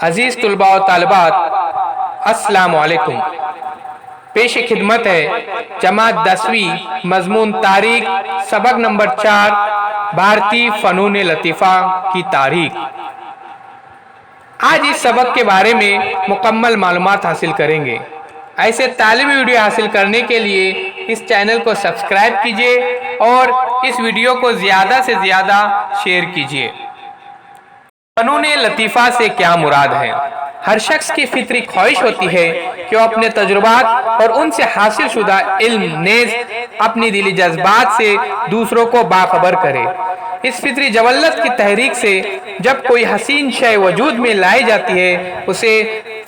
عزیز طلباء و طالبات، السلام علیکم۔ پیش خدمت ہے جماعت 10ویں مضمون تاریخ سبق نمبر 4 بھارتی فنون لطیفہ کی تاریخ۔ آج اس سبق کے بارے میں مکمل معلومات حاصل کریں گے۔ ایسے تعلیمی ویڈیو حاصل کرنے کے لیے اس چینل کو سبسکرائب کیجیے اور اس ویڈیو کو زیادہ سے زیادہ شیئر کیجیے۔ فنون لطیفہ سے کیا مراد ہے؟ ہر شخص کی فطری خواہش ہوتی ہے کہ وہ اپنے تجربات اور ان سے حاصل شدہ علم نیز اپنی دلی جذبات سے دوسروں کو باخبر کرے۔ اس فطری جولت کی تحریک سے جب کوئی حسین شے وجود میں لائی جاتی ہے اسے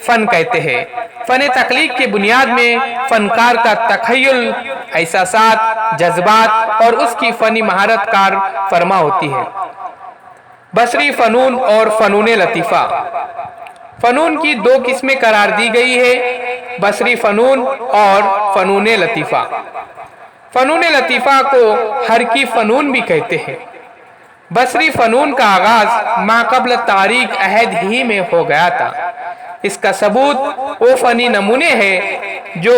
فن کہتے ہیں۔ فن تخلیق کی بنیاد میں فنکار کا تخیل، احساسات، جذبات اور اس کی فنی مہارت کار فرما ہوتی ہے۔ بصری فنون اور فنون لطیفہ۔ فنون کی دو قسمیں قرار دی گئی ہے، بصری فنون اور فنون لطیفہ۔ فنون لطیفہ کو حرکی فنون بھی کہتے ہیں۔ بصری فنون کا آغاز ماقبل تاریخ عہد ہی میں ہو گیا تھا۔ اس کا ثبوت وہ فنی نمونے ہیں جو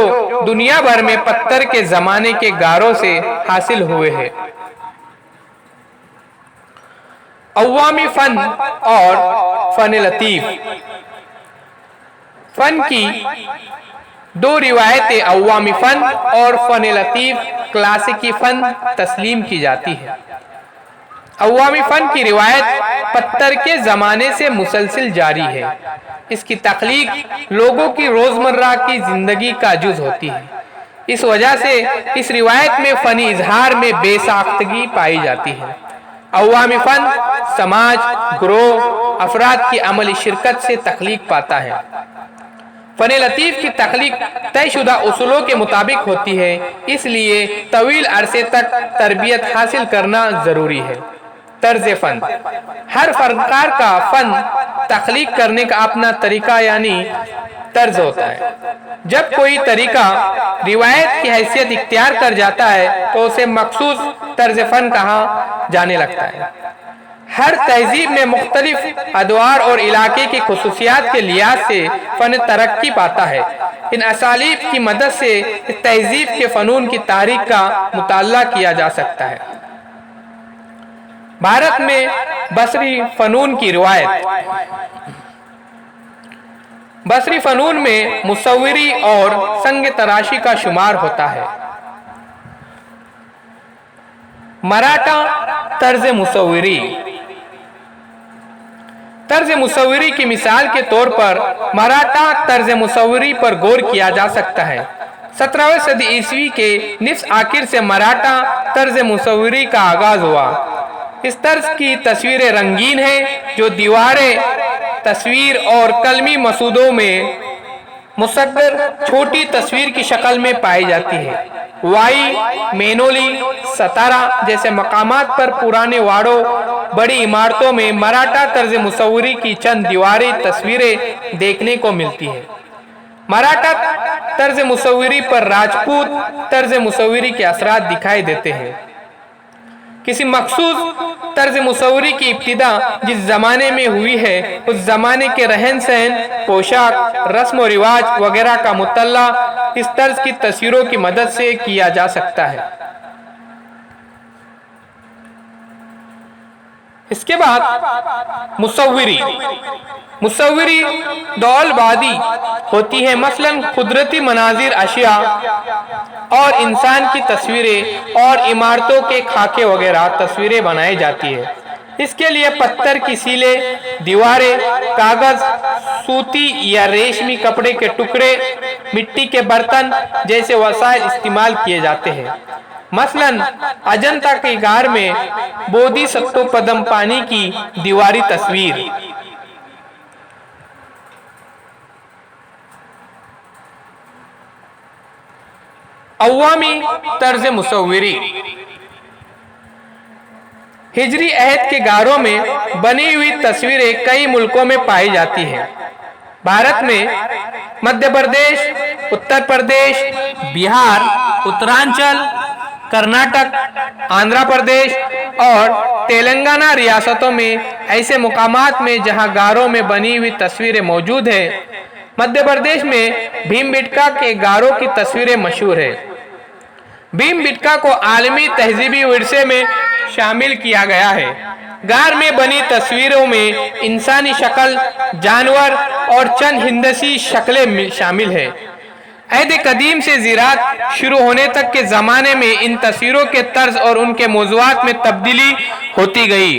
دنیا بھر میں پتھر کے زمانے کے غاروں سے حاصل ہوئے ہیں۔ عوامی فن اور فن لطیف۔ فن کی دو روایتیں عوامی فن اور فن لطیف کلاسیکی فن تسلیم کی جاتی ہے۔ عوامی فن کی روایت پتھر کے زمانے سے مسلسل جاری ہے۔ اس کی تخلیق لوگوں کی روزمرہ کی زندگی کا جز ہوتی ہے۔ اس وجہ سے اس روایت میں فنی اظہار میں بے ساختگی پائی جاتی ہے۔ عوامی فن سماج، گروہ، افراد کی عملی شرکت سے تخلیق پاتا ہے۔ فن لطیف کی تخلیق طے شدہ اصولوں کے مطابق ہوتی ہے، اس لیے طویل عرصے تک تربیت حاصل کرنا ضروری ہے۔ طرز فن۔ ہر فنکار کا فن تخلیق کرنے کا اپنا طریقہ یعنی طرز ہوتا ہے۔ جب کوئی طریقہ روایت کی حیثیت اختیار کر جاتا ہے تو اسے مخصوص طرز فن کہا جانے لگتا ہے۔ ہر تہذیب میں مختلف ادوار اور علاقے کی خصوصیات کے لحاظ سے فن ترقی پاتا ہے۔ ان اسالیب کی مدد سے اس تہذیب کے فنون کی تاریخ کا مطالعہ کیا جا سکتا ہے۔ بھارت میں بصری فنون کی روایت۔ بصری فنون میں مصوری اور سنگ تراشی کا شمار ہوتا ہے۔ مراٹھا طرز مصوری۔ طرز مصوری کی مثال کے طور پر مراٹھا طرز مصوری پر غور کیا جا سکتا ہے۔ 17ویں صدی عیسوی کے نصف آخر سے مراٹھا طرز مصوری کا آغاز ہوا۔ اس طرز کی تصویریں رنگین ہیں جو دیواریں، تصویر اور قلمی مسودوں میں مصور چھوٹی تصویر کی شکل میں پائی جاتی ہے۔ وائی، مینولی، ستارا جیسے مقامات پر پرانے واڑوں، بڑی عمارتوں میں مراٹھا طرز مصوری کی چند دیواری تصویریں دیکھنے کو ملتی ہیں۔ مراٹھا طرز مصوری پر راجپوت طرز مصوری کے اثرات دکھائی دیتے ہیں۔ کسی مخصوص طرز مصوری کی ابتدا جس زمانے میں ہوئی ہے اس زمانے کے رہن سہن، پوشاک، رسم و رواج وغیرہ کا مطالعہ اس طرز کی تصویروں کی مدد سے کیا جا سکتا ہے۔ اس کے بعد مصوری۔ مصوری دول بادی ہوتی ہے، مثلا قدرتی مناظر، اشیاء اور انسان کی تصویریں اور عمارتوں کے خاکے وغیرہ تصویریں بنائی جاتی ہے۔ اس کے لیے پتھر کی سیلیں، دیواریں، کاغذ، سوتی یا ریشمی کپڑے کے ٹکڑے، مٹی کے برتن جیسے وسائل استعمال کیے جاتے ہیں۔ مثلا اجنتا کے غار میں بودھی ستو پدم پانی کی دیواری تصویر۔ عوامی طرز مصوری۔ ہجری عہد کے غاروں میں بنی ہوئی تصویریں کئی ملکوں میں پائی جاتی ہیں۔ بھارت میں مدھیہ پردیش، اتر پردیش، بہار، اترانچل، कर्नाटक, आंध्र प्रदेश और तेलंगाना रियासतों में ऐसे मुकामात में जहां गारों में बनी हुई तस्वीरें मौजूद है। मध्य प्रदेश में भीमबेटका के गारों की तस्वीरें मशहूर है। भीमबेटका को आलमी तहजीबी विरसे में शामिल किया गया है। गार में बनी तस्वीरों में इंसानी शक्ल, जानवर और चंद हिंदसी शक्लें शामिल है। अहद कदीम से ज़राअत शुरू होने तक के ज़माने में इन तस्वीरों के तर्ज और उनके मौज़ूआत में तब्दीली होती गई।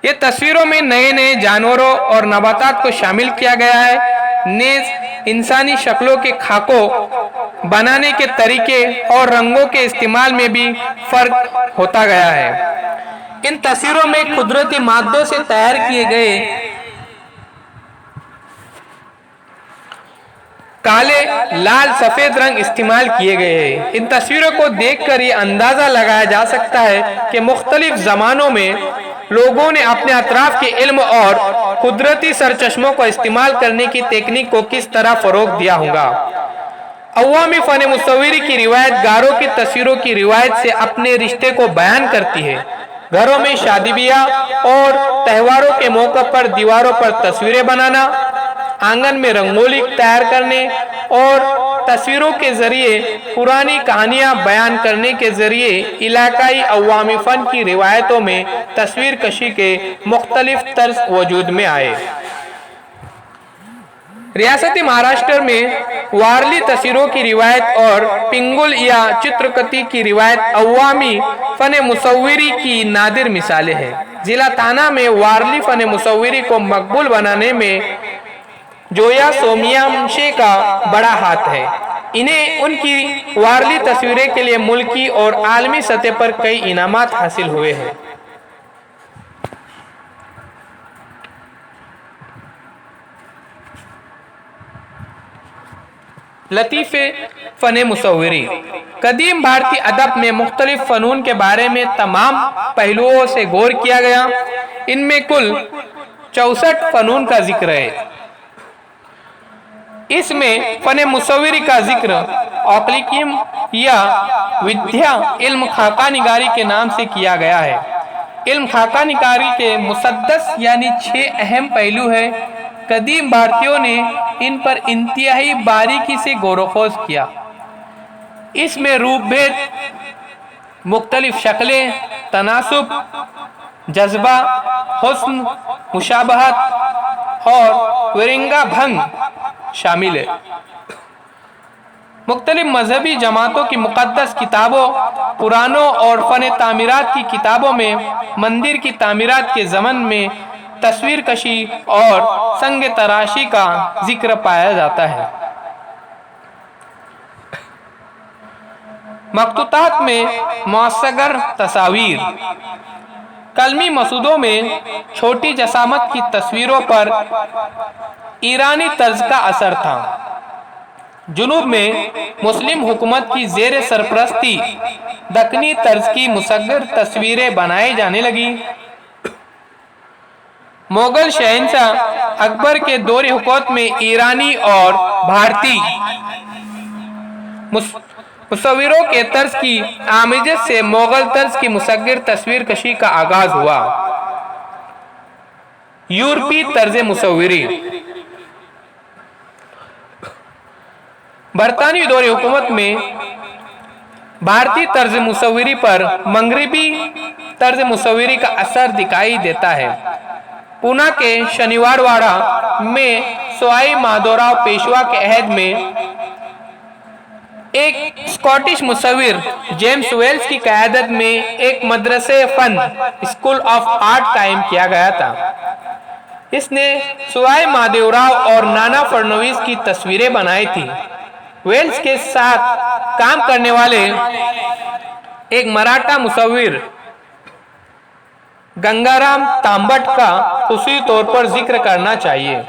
ये तस्वीरों में नए नए जानवरों और नबातात को शामिल किया गया है। नेज़ इंसानी शक्लों के खाकों बनाने के तरीके और रंगों के इस्तेमाल में भी फ़र्क होता गया है। इन तस्वीरों में कुदरती मादों से तैयार किए गए काले, लाल, सफेद रंग इस्तेमाल किए गए हैं। इन तस्वीरों को देखकर ये अंदाज़ा लगाया जा सकता है कि मुख्तलिफ ज़मानों में लोगों ने अपने अतराफ के इल्म और कुदरती सरचश्मों को इस्तेमाल करने की तकनीक को किस तरह फ़रोग़ दिया होगा। अवामी फ़न मुसव्विरी की रिवायत गारों की तस्वीरों की रिवायत से अपने रिश्ते को बयान करती है। घरों में शादी ब्याह और त्योहारों के मौके पर दीवारों पर तस्वीरें बनाना, आंगन में रंगोली तैयार करने और तस्वीरों के जरिए पुरानी कहानियां बयान करने के जरिए इलाकाई अवामी फ़न की रिवायतों में तस्वीर कशी के मुख्तलिफ तर्ज वजूद में आए। रियासती महाराष्ट्र में वारली तस्वीरों की रिवायत और पिंगुल या चित्रकथी की रिवायत अवामी फ़न मुसव्विरी की नादिर मिसालें हैं। जिला ताना में वारली फ़न मुसव्विरी को मकबूल बनाने में जोया सोमयामशे का बड़ा हाथ है। इन्हें उनकी वारली तस्वीरें के लिए मुल्की और आलमी सतह पर कई इनामात हासिल हुए हैं। लतीफ़े फ़न मुसव्विरी। कदीम भारतीय अदब में मुख्तलिफ फ़नून के बारे में तमाम पहलुओं से गौर किया गया। इनमें कुल 64 फ़नून का जिक्र है। इसमें फ़न मुसव्विरी का जिक्र औक्लिकिम या विद्या इल्म खाका निगारी के नाम से किया गया है। इल्म खाका निगारी के मुसद्दस यानी 6 अहम पहलू हैं। कदीम भारतीयों ने इन पर इंतहाई बारीकी से गौर-व-खोज किया। इसमें रूप भेद, मुख्तलिफ शक्लें, तनासुब, जज्बा, हुस्न, मुशाबहत और विरंगा भंग शामिल है। मुख्तलिफ मजहबी जमातों की मुक़द्दस किताबों, पुरानों और फ़न तामीरात की किताबों में मंदिर की तामीरात के ज़मन में तस्वीर कशी और संग तराशी का जिक्र पाया जाता है। मखतूतात में मुअस्सगर तस्वीर। कलमी मसूदों में छोटी जसामत की तस्वीरों पर ईरानी तर्ज का असर था। जुनूब में मुस्लिम हुकूमत की ज़ेर सरपरस्ती दक्कनी तर्ज की मुसग्गर तस्वीरें बनाई जाने लगी। मुगल शहंशाह अकबर के दौर हुकूमत में ईरानी और भारतीय मुसव्विरों के तर्ज की आमिजत से मुगल तर्ज की मुसग्गर तस्वीर कशी का आगाज हुआ। यूरोपी तर्ज मुसव्विरी। बरतानवी दौर हुकूमत में भारतीय तर्ज मुसव्विरी पर मगरबी तर्ज मुसव्विरी का असर दिखाई देता है। पूना के शनिवारवाड़ा में सवाई माधोराव पेशवा के अहद में एक स्कॉटिश मुसव्विर जेम्स वेल्स की क़यादत में एक मदरसे फ़न स्कूल ऑफ आर्ट कायम किया गया था। इसने सवाई माधोराव और नाना फडणवीस की तस्वीरें बनाई थी। वेल्स के साथ काम करने वाले एक मराठा मुसव्विर गंगाराम तांबट का खुशी तौर पर जिक्र करना चाहिए।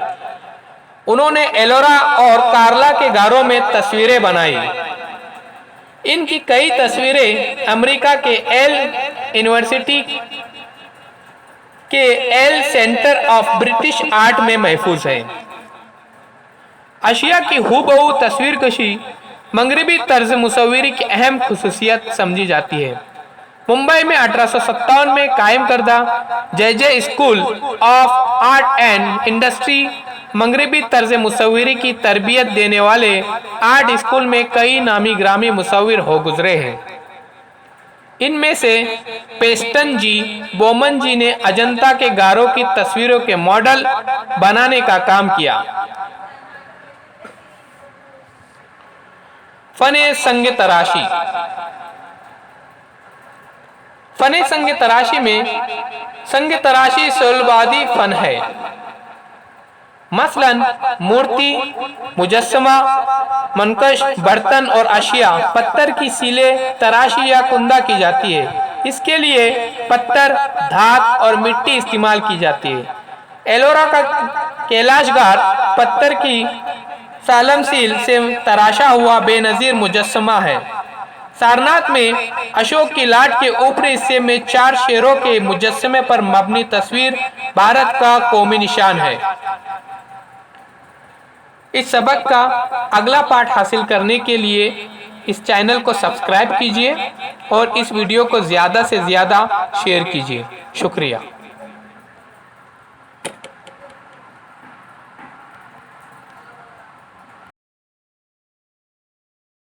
उन्होंने एलोरा और कार्ला के गारों में तस्वीरें बनाई। इनकी कई तस्वीरें अमेरिका के एल यूनिवर्सिटी के L centre of British art में महफूज है। अशिया की हूबहू तस्वीर कशी मगरबी तर्ज मुसव्विरी की अहम खसूसियत समझी जाती है। मुंबई में 1857 में कायम करदा जे school of art and industry मगरबी तर्ज मुसव्विरी की तरबियत देने वाले आर्ट स्कूल में कई नामी ग्रामी मुसव्विर हो गुजरे हैं। इनमें से पेस्टन जी, बोमन जी ने अजंता के गारों की तस्वीरों के मॉडल बनाने का काम किया। फने संग तराशी। फने संग तराशी में संग तराशी सोलबादी फन है। मसलन मूर्ति, मुजस्समा, मनकश, बर्तन और अशिया पत्थर की सीले, तराशी या कुंदा की जाती है। इसके लिए पत्थर, धात और मिट्टी इस्तेमाल की जाती है। एलोरा का कैलाशगार पत्थर की सालमसील से तराशा हुआ बेनजीर मुजस्समा है। सारनाथ में अशोक की लाट के ऊपरी हिस्से में 4 शेरों के मुजस्समे पर मबनी तस्वीर भारत का कौमी निशान है। इस सबक का अगला पाठ हासिल करने के लिए इस चैनल को सब्सक्राइब कीजिए और इस वीडियो को ज़्यादा से ज़्यादा शेयर कीजिए। शुक्रिया।